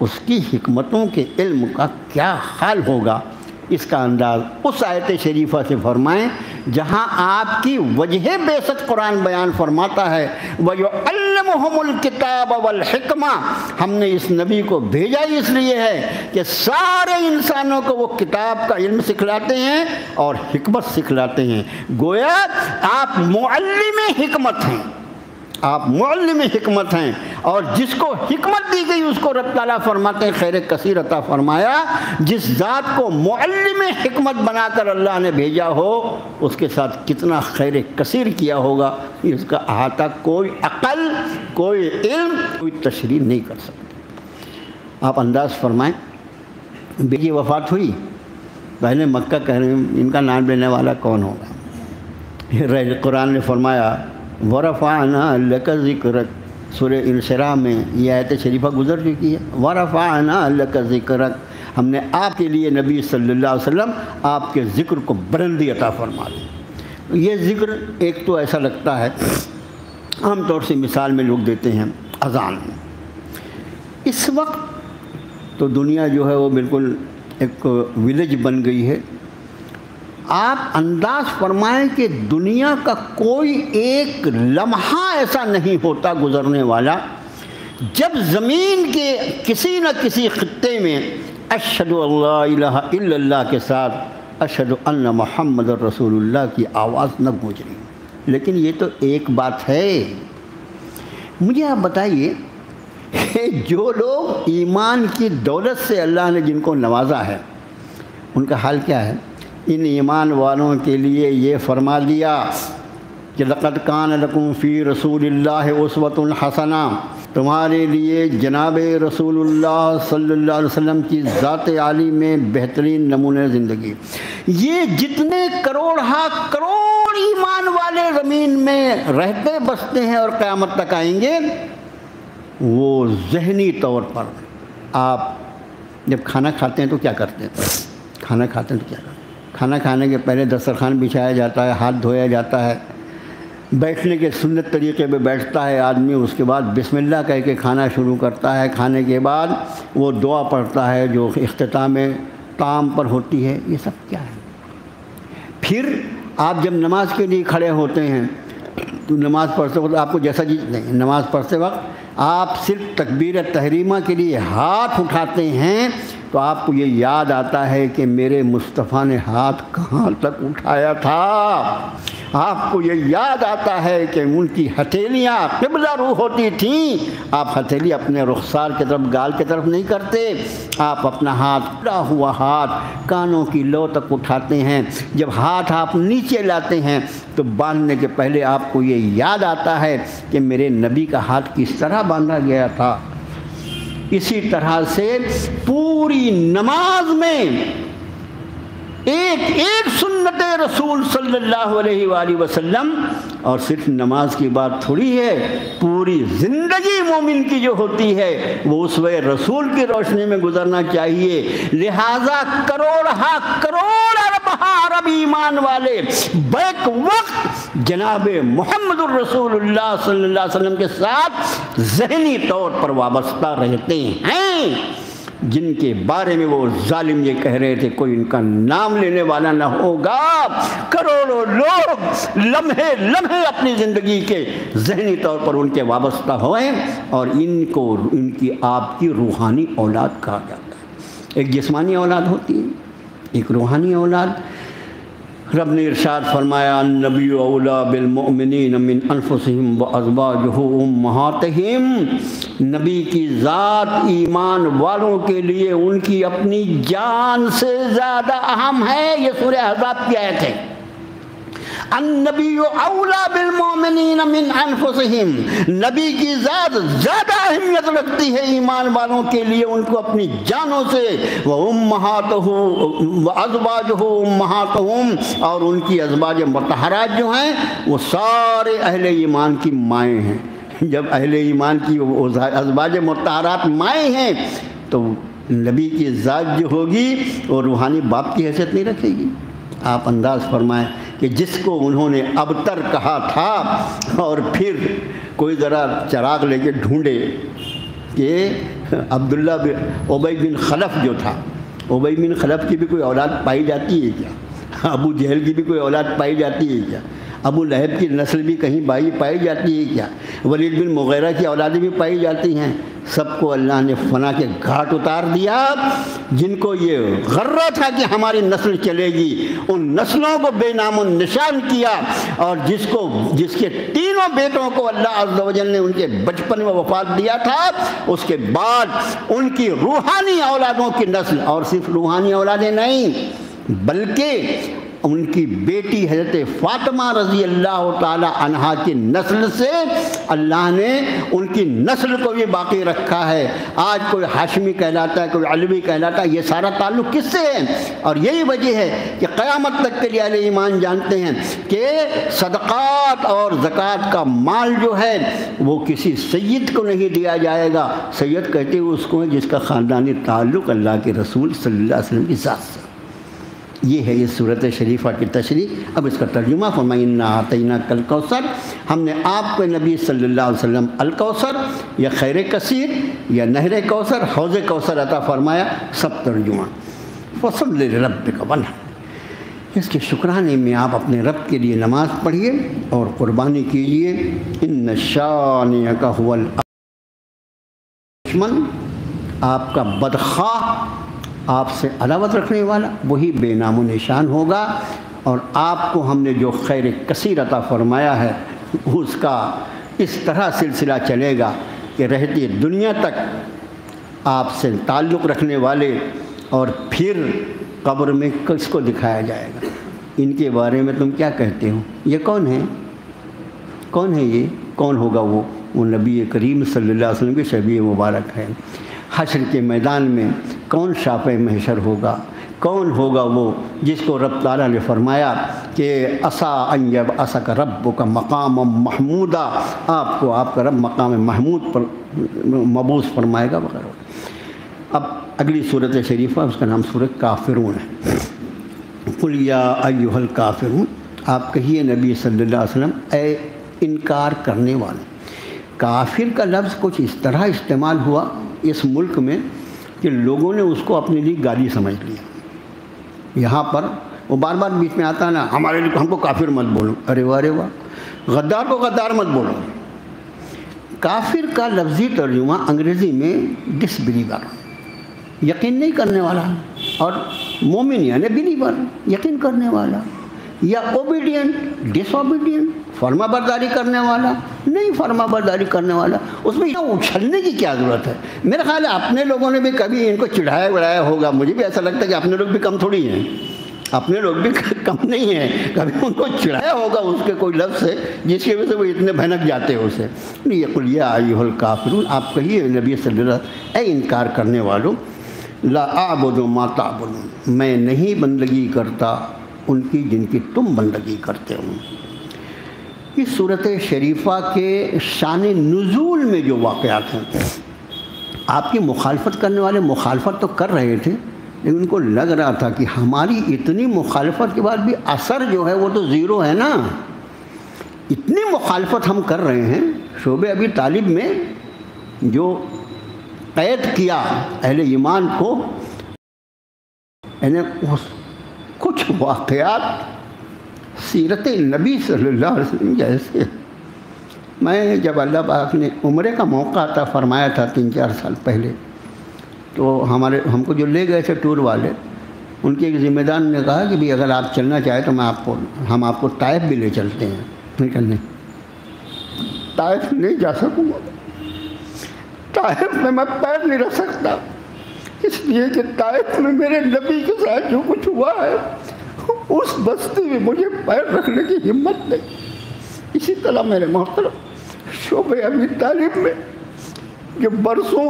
اس کی حکمتوں کے علم کا کیا حال ہوگا، اس کا انداز اس آیت شریفہ سے فرمائیں جہاں آپ کی وجہ بعثت قرآن بیان فرماتا ہے وَيُعَلِّمُهُمُ الْكِتَابَ وَالْحِكْمَةَ۔ ہم نے اس نبی کو بھیجا اس لیے ہے کہ سارے انسانوں کو وہ کتاب کا علم سکھلاتے ہیں اور حکمت سکھلاتے ہیں۔ گویا آپ معلم حکمت ہیں، آپ معلم حکمت ہیں، اور جس کو حکمت دی گئی اس کو رب تعالیٰ فرماتے ہیں خیر کثیر عطا فرمایا۔ جس ذات کو معلم حکمت بنا کر اللہ نے بھیجا ہو اس کے ساتھ کتنا خیر کثیر کیا ہوگا، اس کا احاطہ کوئی عقل، کوئی علم، کوئی تشریح نہیں کر سکتا۔ آپ انداز فرمائیں، بیٹی وفات ہوئی، پہلے مکہ کہہ رہے ہیں ان کا نام لینے والا کون ہوگا؟ قرآن نے فرمایا وَرَفَعْنَا لَكَ ذِكْرَكَ، سورہ انشراح میں یہ آیت شریفہ گزر چکی ہے۔ وَرَفَعْنَا لَكَ ذِكْرَكَ، ہم نے آپ کے لیے نبی صلی اللہ علیہ وسلم آپ کے ذکر کو بلندی عطا فرما دی۔ یہ ذکر ایک تو ایسا لگتا ہے، عام طور سے مثال میں لوگ دیتے ہیں اذان۔ اس وقت تو دنیا جو ہے وہ بالکل ایک ولیج بن گئی ہے۔ آپ انداز فرمائیں کہ دنیا کا کوئی ایک لمحہ ایسا نہیں ہوتا گزرنے والا جب زمین کے کسی نہ کسی خطے میں اشہد اللہ الہ الا اللہ کے ساتھ اشہد ان محمد رسول اللہ کی آواز نہ گونج رہی۔ لیکن یہ تو ایک بات ہے، مجھے آپ بتائیے کہ جو لوگ ایمان کی دولت سے اللہ نے جن کو نوازا ہے ان کا حال کیا ہے؟ ان ایمان والوں کے لیے یہ فرما دیا کہ لقد کان لکم فی رسول اللہ اسوۃ حسنہ، تمہارے لیے جناب رسول اللہ صلی اللہ علیہ وسلم کی ذات عالی میں بہترین نمونۂ زندگی۔ یہ جتنے کروڑ ایمان والے زمین میں رہتے بستے ہیں اور قیامت تک آئیں گے، وہ ذہنی طور پر آپ جب کھانا کھاتے ہیں تو کیا کرتے ہیں؟ کھانا کھاتے ہیں تو کیا کرتے ہیں؟ کھانا کھانے کے پہلے دسترخوان بچھایا جاتا ہے، ہاتھ دھویا جاتا ہے، بیٹھنے کے سنت طریقے پہ بیٹھتا ہے آدمی، اس کے بعد بسم اللہ کہہ کے کھانا شروع کرتا ہے، کھانے کے بعد وہ دعا پڑھتا ہے جو اختتام طعام پر ہوتی ہے۔ یہ سب کیا ہے؟ پھر آپ جب نماز کے لیے کھڑے ہوتے ہیں تو نماز پڑھتے وقت آپ کو جیسا نہیں، نماز پڑھتے وقت آپ صرف تکبیر تحریمہ کے لیے ہاتھ اٹھاتے ہیں تو آپ کو یہ یاد آتا ہے کہ میرے مصطفیٰ نے ہاتھ کہاں تک اٹھایا تھا۔ آپ کو یہ یاد آتا ہے کہ ان کی ہتھیلیاں قبلہ رو ہوتی تھیں، آپ ہتھیلی اپنے رخسار کی طرف، گال کی طرف نہیں کرتے، آپ اپنا ہاتھ اٹھا ہوا ہاتھ کانوں کی لو تک اٹھاتے ہیں۔ جب ہاتھ آپ نیچے لاتے ہیں تو باندھنے کے پہلے آپ کو یہ یاد آتا ہے کہ میرے نبی کا ہاتھ کس طرح باندھا گیا تھا۔ اسی طرح سے پوری نماز میں ایک سنت رسول صلی اللہ علیہ وآلہ وسلم، اور صرف نماز کی بات تھوڑی ہے، پوری زندگی مومن کی جو ہوتی ہے وہ اسوہ رسول کی روشنی میں گزرنا چاہیے۔ لہٰذا کروڑ ارب ایمان والے بیک وقت جناب محمد الرسول اللہ صلی اللہ علیہ وسلم کے ساتھ ذہنی طور پر وابستہ رہتے ہیں، جن کے بارے میں وہ ظالم یہ کہہ رہے تھے کوئی ان کا نام لینے والا نہ ہوگا۔ کروڑوں لوگ لمحے اپنی زندگی کے ذہنی طور پر ان کے وابستہ ہوئے، اور ان کو ان کی آپ کی روحانی اولاد کہا جاتا ہے۔ ایک جسمانی اولاد ہوتی ہے، ایک روحانی اولاد۔ رب نے ارشاد فرمایا النبی اولیٰ بالمؤمنین من انفسہم وازواجہ امہاتہم، نبی کی ذات ایمان والوں کے لیے ان کی اپنی جان سے زیادہ اہم ہے۔ یہ سورہ احزاب کی آیت ہے۔ النبی اولیٰ بالمؤمنین من انفسہم، نبی کی ذات زیادہ اہمیت رکھتی ہے ایمان والوں کے لیے ان کو اپنی جانوں سے، وامہاتہ وازواجہ امہاتہم، اور ان کی ازواج مطہرات جو ہیں وہ سارے اہل ایمان کی مائیں ہیں۔ جب اہل ایمان کی ازواج مطہرات مائیں ہیں تو نبی کی ذات جو ہوگی وہ روحانی باپ کی حیثیت نہیں رکھے گی۔ آپ انداز فرمائیں کہ جس کو انہوں نے ابتر کہا تھا، اور پھر کوئی ذرا چراغ لے کے ڈھونڈے کہ عبداللہ ابی بن خلف جو تھا، ابی بن خلف کی بھی کوئی اولاد پائی جاتی ہے کیا؟ ابو جہل کی بھی کوئی اولاد پائی جاتی ہے کیا؟ ابو لہب کی نسل بھی کہیں پائی جاتی ہے کیا؟ ولید بن مغیرہ کی اولادیں بھی پائی جاتی ہیں؟ سب کو اللہ نے فنا کے گھاٹ اتار دیا۔ جن کو یہ غرہ تھا کہ ہماری نسل چلے گی، ان نسلوں کو بے نام و نشان کیا، اور جس کے تینوں بیٹوں کو اللہ عز و جل نے ان کے بچپن میں وفات دیا تھا، اس کے بعد ان کی روحانی اولادوں کی نسل، اور صرف روحانی اولادیں نہیں بلکہ ان کی بیٹی حضرت فاطمہ رضی اللہ تعالی عنہا کی نسل سے اللہ نے ان کی نسل کو بھی باقی رکھا ہے۔ آج کوئی ہاشمی کہلاتا ہے، کوئی علوی کہلاتا ہے، یہ سارا تعلق کس سے ہے؟ اور یہی وجہ ہے کہ قیامت تک کے لیے اہل ایمان جانتے ہیں کہ صدقات اور زکوٰۃ کا مال جو ہے وہ کسی سید کو نہیں دیا جائے گا۔ سید کہتے ہوئے اس کو ہے جس کا خاندانی تعلق اللہ کے رسول صلی اللہ علیہ وسلم کی ذات سے۔ یہ ہے اس صورت شریفہ کی تشریح۔ اب اس کا ترجمہ فرمائیں انا اعطیناک الکوثر، ہم نے آپ کو نبی صلی اللہ علیہ وسلم الکوثر یا خیر کثیر یا نہر کوثر، حوض کوثر عطا فرمایا۔ سب ترجمہ فصل لربک وانحر، اس کے شکرانے میں آپ اپنے رب کے لیے نماز پڑھیے اور قربانی کیجیے۔ ان شانئک ھو دشمن، آپ کا بدخواہ، آپ سے عداوت رکھنے والا وہی بے نام و نشان ہوگا، اور آپ کو ہم نے جو خیر کثیر عطا فرمایا ہے اس کا اس طرح سلسلہ چلے گا کہ رہتی دنیا تک آپ سے تعلق رکھنے والے، اور پھر قبر میں کس کو دکھایا جائے گا؟ ان کے بارے میں تم کیا کہتے ہو؟ یہ کون ہے؟ کون ہے یہ؟ کون ہوگا وہ نبی کریم صلی اللہ علیہ وسلم کی شبیہ مبارک ہے۔ حشر کے میدان میں کون شافع محشر ہوگا؟ کون ہوگا وہ جس کو رب تعالیٰ نے فرمایا کہ عسیٰ ان یبعثک ربک مقاما محمودا، آپ کو آپ کا رب مقام محمود پر مبعوث فرمائے گا وغیرہ۔ اب اگلی صورت شریفہ، اس کا نام سورۃ کافرون ہے۔ قل یا ایھا الکافرون، آپ کہیے نبی صلی اللہ علیہ وسلم اے انکار کرنے والے۔ کافر کا لفظ کچھ اس طرح استعمال ہوا اس ملک میں کہ لوگوں نے اس کو اپنے لیے گالی سمجھ لیا۔ یہاں پر وہ بار بار بیچ میں آتا ہے نا، ہمارے لیے ہم کو کافر مت بولو، ارے واہ ارے واہ، غدار کو غدار مت بولو۔ کافر کا لفظی ترجمہ انگریزی میں ڈس بلیور، یقین نہیں کرنے والا، اور مومن یعنی بلیور، یقین کرنے والا، یا اوبیڈینٹ، ڈس اوبیڈینٹ، فرما برداری کرنے والا، نہیں فرما برداری کرنے والا۔ اس میں اچھلنے کی کیا ضرورت ہے؟ میرا خیال ہے اپنے لوگوں نے بھی کبھی ان کو چڑھایا وڑھایا ہوگا، مجھے بھی ایسا لگتا ہے کہ اپنے لوگ بھی کم تھوڑی ہیں، اپنے لوگ بھی کم نہیں ہیں، کبھی ان کو چڑھایا ہوگا اس کے کوئی لفظ سے جس کی وجہ سے وہ اتنے بھنک جاتے ہیں اسے۔ قل یا ایھا الکافرون، آپ کہیے نبی صلی اللہ علیہ وسلم اے انکار کرنے والوں، لا اعبد ما تعبدون، میں نہیں بندگی کرتا ان کی جن کی تم بندگی کرتے ہو۔ اس صورت شریفہ کے شان نزول میں جو واقعات ہیں، آپ کی مخالفت کرنے والے مخالفت تو کر رہے تھے، لیکن ان کو لگ رہا تھا کہ ہماری اتنی مخالفت کے بعد بھی اثر جو ہے وہ تو زیرو ہے نا، اتنی مخالفت ہم کر رہے ہیں۔ شعبہ ابی طالب میں جو قید کیا اہل ایمان کو، یعنی کچھ واقعات سیرت نبی صلی اللہ علیہ وسلم جیسے، میں جب اللہ پاک نے عمرے کا موقع عطا فرمایا تھا 3-4 سال پہلے، تو ہم کو جو لے گئے تھے ٹور والے، ان کے ایک ذمہ دار نے کہا کہ بھی اگر آپ چلنا چاہیں تو ہم آپ کو طائف بھی لے چلتے ہیں۔ نہیں، طائف نہیں جا سکوں گا، طائف میں پیر نہیں رکھ سکتا، اس لیے کہ طائف میں میرے نبی کے ساتھ جو کچھ ہوا ہے اس بستی میں مجھے پیر رکھنے کی ہمت نہیں۔ اسی طرح میرے محترم شعبہ ابی طالب میں جو برسوں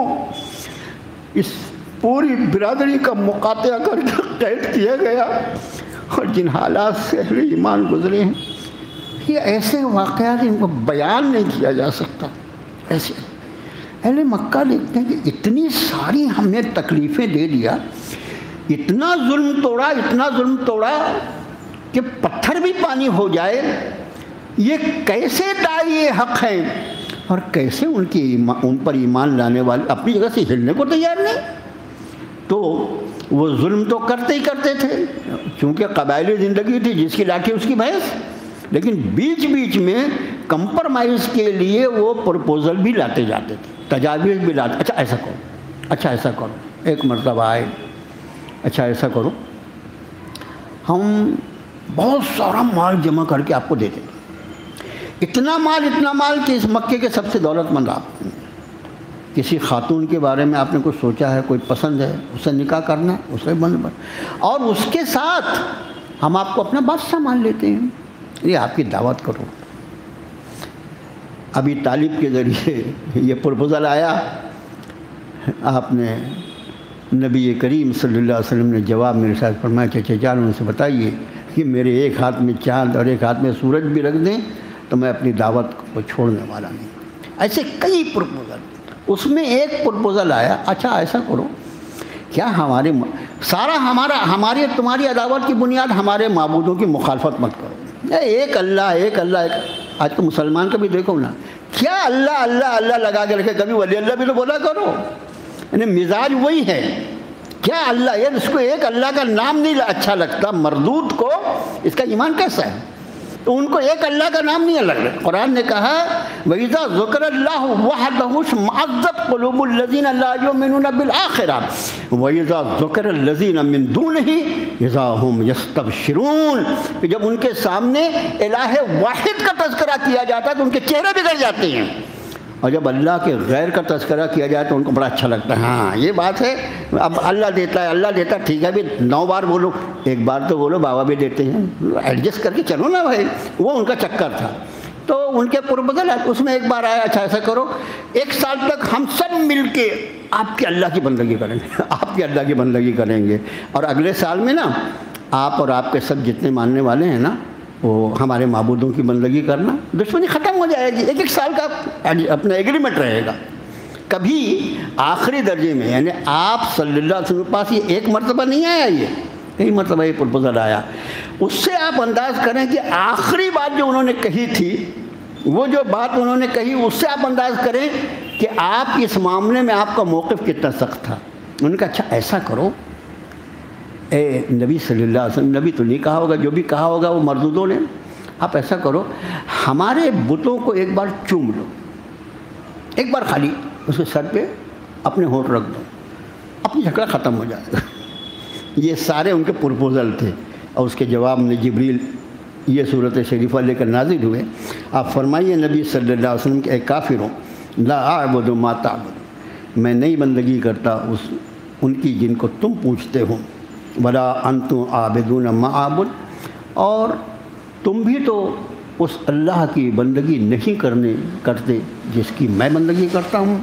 اس پوری برادری کا مقاطعہ کر کے قید کیا گیا، اور جن حالات سے اہل ایمان گزرے ہیں، یہ ایسے واقعات ان کو بیان نہیں کیا جا سکتا۔ ایسے اہل مکہ لکھتے ہیں کہ اتنی ساری ہم نے تکلیفیں دے دیا، اتنا ظلم توڑا کہ پتھر بھی پانی ہو جائے، یہ کیسے داعی حق ہیں اور کیسے ان پر ایمان لانے والے اپنی جگہ سے ہلنے کو تیار نہیں۔ تو وہ ظلم تو کرتے ہی کرتے تھے، چونکہ قبائلی زندگی تھی، جس کی لاٹھی اس کی بھینس، لیکن بیچ بیچ میں کمپرمائز کے لیے وہ پرپوزل بھی لاتے جاتے تھے، تجاویز بھی لاتے، اچھا ایسا کرو، اچھا ایسا کرو۔ ایک مرتبہ آئے، اچھا ایسا کرو، ہم بہت سارا مال جمع کر کے آپ کو دے دیں گے، اتنا مال کہ اس مکے کے سب سے دولت مند آپ۔ کسی خاتون کے بارے میں آپ نے کچھ سوچا ہے، کوئی پسند ہے، اسے نکاح کرنا ہے، اسے بند، اور اس کے ساتھ ہم آپ کو اپنا بادشاہ مان لیتے ہیں، یہ آپ کی دعوت کرو۔ ابی طالب کے ذریعے یہ پرپوزل آیا، آپ نے نبی کریم صلی اللہ علیہ وسلم نے جواب میرے ساتھ فرمایا کہ چچا جان ان سے بتائیے کہ میرے ایک ہاتھ میں چاند اور ایک ہاتھ میں سورج بھی رکھ دیں تو میں اپنی دعوت کو چھوڑنے والا نہیں۔ ایسے کئی پرپوزل، اس میں ایک پرپوزل آیا، اچھا ایسا کرو، کیا ہماری تمہاری عداوت کی بنیاد ہمارے معبودوں کی مخالفت مت کرو، ایک اللہ۔ آج تو مسلمان کا بھی دیکھو نا، کیا اللہ لگا کے رکھے، کبھی ولی اللہ بھی تو بولا کرو، یعنی مزاج وہی ہے، کیا اللہ، یعنی اس کو ایک اللہ کا نام نہیں اچھا لگتا، مردود کو اس کا ایمان کیسا ہے؟ تو ان کو ایک اللہ کا نام نہیں لگ رہا۔ قرآن نے کہا وَإِذَا ذُكِرَ اللَّهُ وَحْدَهُ اشْمَأَزَّتْ قُلُوبُ الَّذِينَ لَا يُؤْمِنُونَ بِالْآخِرَةِ وَإِذَا ذُكِرَ الَّذِينَ مِن دُونِهِ إِذَا هُمْ يَسْتَبْشِرُونَ، کہ جب ان کے سامنے الہ واحد کا تذکرہ کیا جاتا ہے تو ان کے چہرے بگڑ جاتے ہیں، اور جب اللہ کے غیر کا تذکرہ کیا جائے تو ان کو بڑا اچھا لگتا ہے، ہاں یہ بات ہے، اب اللہ دیتا ہے اللہ دیتا ہے، ٹھیک ہے ابھی 9 بار بولو، ایک بار تو بولو بابا بھی دیتے ہیں، ایڈجسٹ کر کے چلو نا بھائی، وہ ان کا چکر تھا۔ تو ان کے پروپوزل اس میں ایک بار آیا، اچھا ایسا کرو 1 سال تک ہم سب مل کے آپ کی اللہ کی بندگی کریں گے، آپ کی اللہ کی بندگی کریں گے، اور اگلے سال میں نا آپ اور آپ کے سب جتنے ماننے والے ہیں نا وہ ہمارے معبودوں کی بندگی کرنا، دشمنی ختم ہو جائے گی، 1 سال کا اپنا ایگریمنٹ رہے گا۔ کبھی آخری درجے میں یعنی آپ صلی اللہ علیہ وسلم کے پاس یہ ایک مرتبہ نہیں آیا، یہ کئی مرتبہ یہ پروپوزل آیا، اس سے آپ انداز کریں کہ آخری بات جو انہوں نے کہی تھی، وہ جو بات انہوں نے کہی اس سے آپ انداز کریں کہ آپ اس معاملے میں آپ کا موقف کتنا سخت تھا۔ انہوں نے کہا اچھا ایسا کرو اے نبی صلی اللہ علیہ وسلم، نبی تو نہیں کہا ہوگا، جو بھی کہا ہوگا وہ مردودوں نے، آپ ایسا کرو ہمارے بتوں کو ایک بار چوم لو، ایک بار خالی اس کے سر پہ اپنے ہونٹ رکھ دو، اپنی جھگڑا ختم ہو جائے گا۔ یہ سارے ان کے پروپوزل تھے، اور اس کے جواب میں جبریل یہ صورت شریفہ لے کر نازل ہوئے۔ آپ فرمائیے نبی صلی اللہ علیہ وسلم کہ اے کافروں لا اعبد ما تعبد، میں نہیں بندگی کرتا ان کی جن کو تم پوچھتے ہو، ولا انتم عابدون ما اعبد، اور تم بھی تو اس اللہ کی بندگی نہیں کرتے جس کی میں بندگی کرتا ہوں،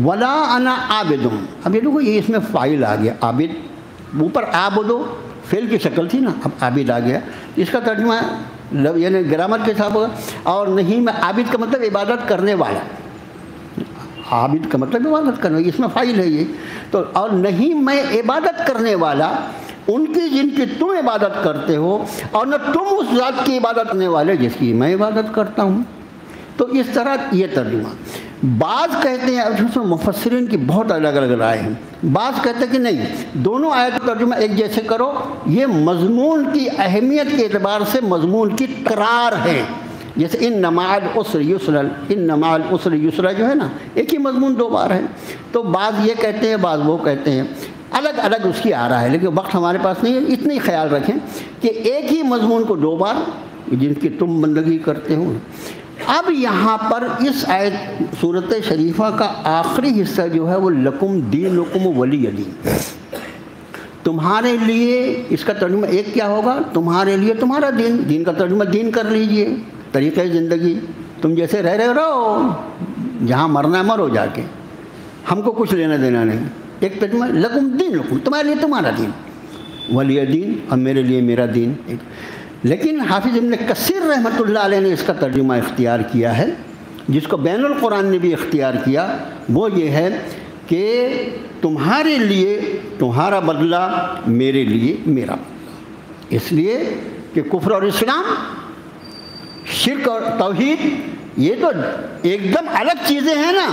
ولا انا عابد، اب یہ دیکھو یہ اس میں فاعل آ گیا، عابد اوپر عابدو فعل کی شکل تھی نا، اب عابد آ گیا، اس کا ترجمہ یعنی گرامر کے حساب ہوگا، اور نہیں میں عابد کا مطلب عبادت کرنے والا، عابد کا مطلب عبادت کرنے، اس میں فاعل ہے یہ تو، اور نہیں میں عبادت کرنے والا ان کی جن کی تم عبادت کرتے ہو، اور نہ تم اس ذات کی عبادت کرنے والے جس کی میں عبادت کرتا ہوں۔ تو اس طرح یہ ترجمہ، بعض کہتے ہیں اس میں مفسرین کی بہت الگ الگ رائے ہیں، بعض کہتے ہیں کہ نہیں دونوں آیت کا ترجمہ ایک جیسے کرو، یہ مضمون کی اہمیت کے اعتبار سے مضمون کی تکرار ہے، جیسے ان مع العسر یسرا، ان مع العسر یسرا جو ہے نا ایک ہی مضمون 2 بار ہے، تو بعض یہ کہتے ہیں بعض وہ کہتے ہیں، الگ الگ اس کی آ رہا ہے، لیکن وقت ہمارے پاس نہیں ہے، اتنا ہی خیال رکھیں کہ ایک ہی مضمون کو 2 بار جن کی تم بندگی کرتے ہو۔ اب یہاں پر اس آیت صورت شریفہ کا آخری حصہ جو ہے وہ لکم دینکم ولی دین، تمہارے لیے، اس کا ترجمہ ایک کیا ہوگا، تمہارے لیے تمہارا دین، دین کا ترجمہ دین کر لیجئے، طریقہ زندگی، تم جیسے رہ رہے رہو، جہاں مرنا ہے مرو جا کے، ہم کو کچھ لینا دینا نہیں، ایک ترجمہ لکم دینکم، تمہارے لیے تمہارا دین، ولی دین، اور میرے لیے میرا دین۔ لیکن حافظ ابن کثیر رحمۃ اللہ علیہ نے اس کا ترجمہ اختیار کیا ہے، جس کو بین القرآن نے بھی اختیار کیا، وہ یہ ہے کہ تمہارے لیے تمہارا بدلہ، میرے لیے میرا بدلہ، اس لیے کہ کفر اور اسلام، شرک اور توحید یہ تو ایک دم الگ چیزیں ہیں نا،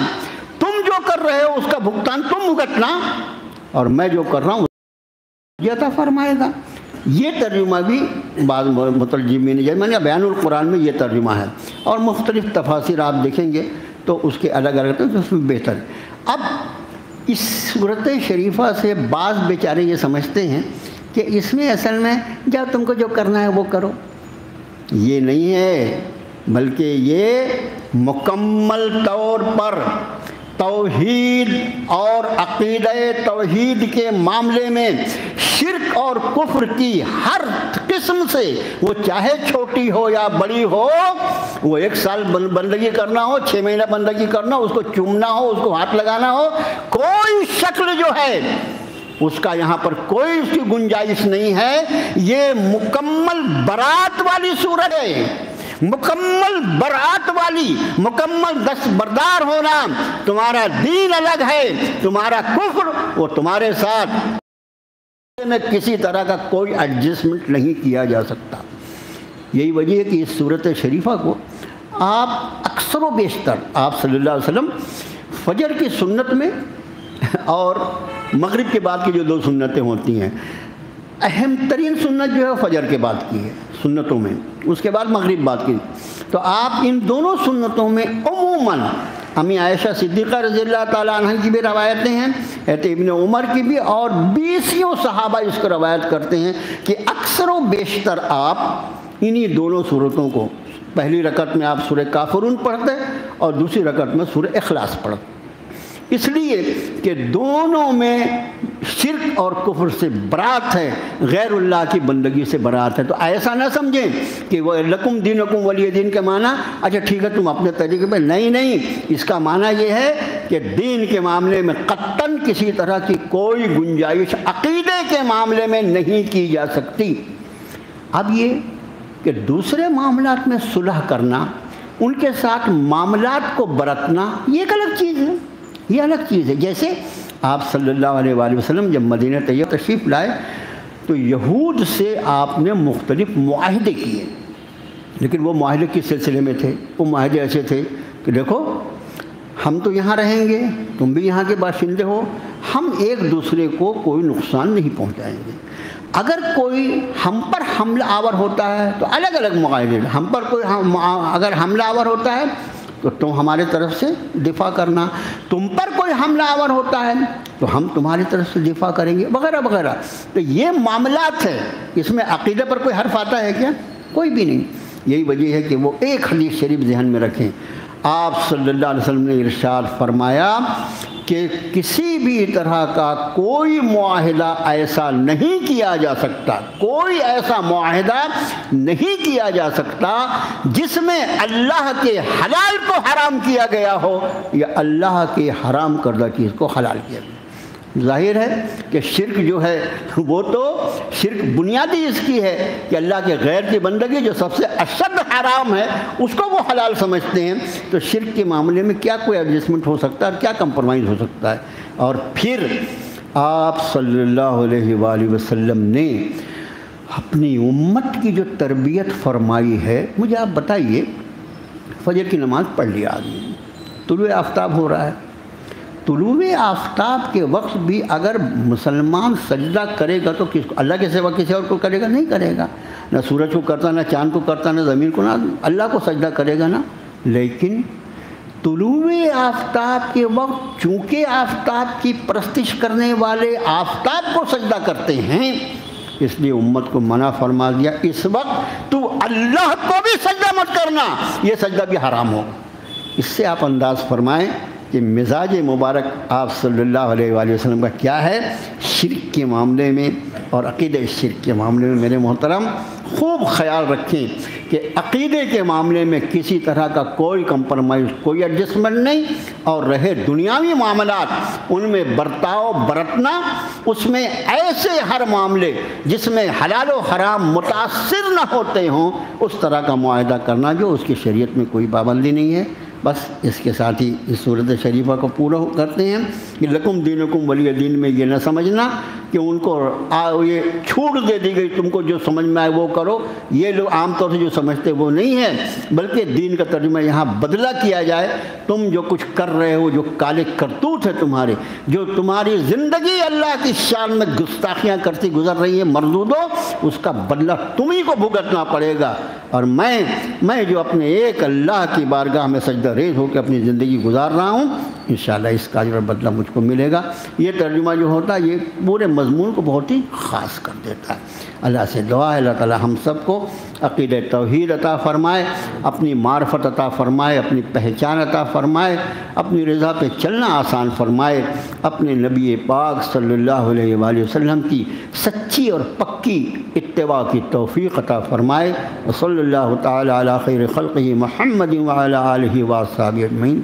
تم جو کر رہے ہو اس کا بھگتان تم بھگتنا، اور میں جو کر رہا ہوں یہ عطا فرمائے گا۔ یہ ترجمہ بھی بعض مترجمین نے، میں نے بیان القرآن میں یہ ترجمہ ہے، اور مختلف تفاسیر آپ دیکھیں گے تو اس کے الگ الگ تو اس میں بہتر ہے۔ اب اس صورت شریفہ سے بعض بیچارے یہ سمجھتے ہیں کہ اس میں اصل میں جب تم کو جو کرنا ہے وہ کرو، یہ نہیں ہے، بلکہ یہ مکمل طور پر توحید اور عقیدہ توحید کے معاملے میں شرک اور کفر کی ہر قسم سے، وہ چاہے چھوٹی ہو یا بڑی ہو، وہ 1 سال بندگی کرنا ہو، 6 مہینہ بندگی کرنا ہو، اس کو چومنا ہو، اس کو ہاتھ لگانا ہو، کوئی شکل جو ہے اس کا یہاں پر کوئی اس کی گنجائش نہیں ہے، یہ مکمل برات والی صورت ہے، مکمل برات والی، مکمل دستبردار ہونا، تمہارا دین الگ ہے، تمہارا کفر وہ تمہارے ساتھ میں کسی طرح کا کوئی ایڈجسٹمنٹ نہیں کیا جا سکتا۔ یہی وجہ ہے کہ اس صورت شریفہ کو آپ اکثر و بیشتر آپ صلی اللہ علیہ وسلم فجر کی سنت میں اور مغرب کے بعد کی جو 2 سنتیں ہوتی ہیں، اہم ترین سنت جو ہے فجر کے بعد کی ہے سنتوں میں، اس کے بعد مغرب بعد کی، تو آپ ان دونوں سنتوں میں عموماً امی عائشہ صدیقہ رضی اللہ تعالیٰ عنہ کی بھی روایتیں ہیں، حضرت ابن عمر کی بھی، اور 20 صحابہ اس کو روایت کرتے ہیں کہ اکثر و بیشتر آپ انہی دونوں صورتوں کو، پہلی رکعت میں آپ سورہ کافرون پڑھتے اور دوسری رکعت میں سورہ اخلاص پڑھو، اس لیے کہ دونوں میں شرک اور کفر سے برات ہے، غیر اللہ کی بندگی سے برات ہے۔ تو ایسا نہ سمجھیں کہ وہ لکم دینکم ولی دین کے معنی اچھا ٹھیک ہے تم اپنے طریقے پہ، نہیں، اس کا معنی یہ ہے کہ دین کے معاملے میں قطعاً کسی طرح کی کوئی گنجائش عقیدے کے معاملے میں نہیں کی جا سکتی۔ اب یہ کہ دوسرے معاملات میں صلح کرنا، ان کے ساتھ معاملات کو برتنا، یہ ایک الگ چیز ہے، یہ الگ چیز ہے۔ جیسے آپ صلی اللہ علیہ وآلہ وسلم جب مدینہ طیبہ تشریف لائے تو یہود سے آپ نے مختلف معاہدے کیے، لیکن وہ معاہدے کس سلسلے میں تھے؟ وہ معاہدے ایسے تھے کہ دیکھو ہم تو یہاں رہیں گے، تم بھی یہاں کے باشندے ہو، ہم ایک دوسرے کو کوئی نقصان نہیں پہنچائیں گے۔ اگر کوئی ہم پر حملہ آور ہوتا ہے تو الگ الگ معاہدے، ہم پر کوئی اگر حملہ آور ہوتا ہے تو تم ہمارے طرف سے دفاع کرنا، تم پر کوئی حملہ آور ہوتا ہے تو ہم تمہاری طرف سے دفاع کریں گے، وغیرہ وغیرہ۔ تو یہ معاملات ہے، اس میں عقیدے پر کوئی حرف آتا ہے کیا؟ کوئی بھی نہیں۔ یہی وجہ ہے کہ وہ ایک حدیث شریف ذہن میں رکھیں، آپ صلی اللہ علیہ وسلم نے ارشاد فرمایا کہ کسی بھی طرح کا کوئی معاہدہ ایسا نہیں کیا جا سکتا، کوئی ایسا معاہدہ نہیں کیا جا سکتا جس میں اللہ کے حلال کو حرام کیا گیا ہو یا اللہ کے حرام کردہ چیز کو حلال کیا گیا۔ ظاہر ہے کہ شرک جو ہے وہ تو شرک بنیادی اس کی ہے کہ اللہ کے غیر کی بندگی جو سب سے اشد حرام ہے اس کو وہ حلال سمجھتے ہیں۔ تو شرک کے معاملے میں کیا کوئی ایڈجسٹمنٹ ہو سکتا ہے اور کیا کمپرومائز ہو سکتا ہے؟ اور پھر آپ صلی اللہ علیہ وآلہ وسلم نے اپنی امت کی جو تربیت فرمائی ہے، مجھے آپ بتائیے، فجر کی نماز پڑھ لیا آدمی، طلوع آفتاب ہو رہا ہے، طلوع آفتاب کے وقت بھی اگر مسلمان سجدہ کرے گا تو کس کو؟ اللہ کے سوا کسی اور کو کرے گا؟ نہیں کرے گا، نہ سورج کو کرتا، نہ چاند کو کرتا، نہ زمین کو، نہ اللہ کو سجدہ کرے گا نا۔ لیکن طلوع آفتاب کے وقت چونکہ آفتاب کی پرستش کرنے والے آفتاب کو سجدہ کرتے ہیں، اس لیے امت کو منع فرما دیا اس وقت تو اللہ کو بھی سجدہ مت کرنا، یہ سجدہ بھی حرام ہوگا۔ اس سے آپ انداز فرمائیں کہ مزاج مبارک آپ صلی اللہ علیہ وآلہ وسلم کا کیا ہے شرک کے معاملے میں اور عقیدہ شرک کے معاملے میں۔ میرے محترم خوب خیال رکھیں کہ عقیدے کے معاملے میں کسی طرح کا کوئی کمپرومائز، کوئی ایڈجسٹمنٹ نہیں، اور رہے دنیاوی معاملات ان میں برتاؤ برتنا، اس میں ایسے ہر معاملے جس میں حلال و حرام متاثر نہ ہوتے ہوں اس طرح کا معاہدہ کرنا جو اس کی شریعت میں کوئی پابندی نہیں ہے۔ بس اس کے ساتھ ہی اس صورت شریفہ کو پورا کرتے ہیں کہ لکم دینکم ولی دین میں یہ نہ سمجھنا کہ ان کو یہ چھوٹ دے دی گئی، تم کو جو سمجھ میں آئے وہ کرو، یہ لوگ عام طور سے جو سمجھتے وہ نہیں ہے، بلکہ دین کا ترجمہ یہاں بدلہ کیا جائے۔ تم جو کچھ کر رہے ہو، جو کالے کرتوت ہے تمہارے، جو تمہاری زندگی اللہ کی شان میں گستاخیاں کرتی گزر رہی ہے مردودو، اس کا بدلہ تمہیں کو بھگتنا پڑے گا۔ اور میں جو اپنے ایک اللہ کی بارگاہ میں سجدہ ریز ہو کے اپنی زندگی گزار رہا ہوں، انشاءاللہ اس کا اجر بدلہ مجھ کو ملے گا۔ یہ ترجمہ جو ہوتا ہے یہ پورے مضمون کو بہت ہی خاص کر دیتا ہے۔ اللہ سے دعا ہے اللہ تعالی ہم سب کو عقیدہ توحید عطا فرمائے، اپنی معرفت عطا فرمائے، اپنی پہچان عطا فرمائے، اپنی رضا پہ چلنا آسان فرمائے، اپنے نبی پاک صلی اللہ علیہ وآلہ وسلم کی سچی اور پکی اتباع کی توفیق عطا فرمائے۔ وصلی اللہ تعالی علی خیر خلقہ محمد وعلی آلہ واصحابہ اجمعین۔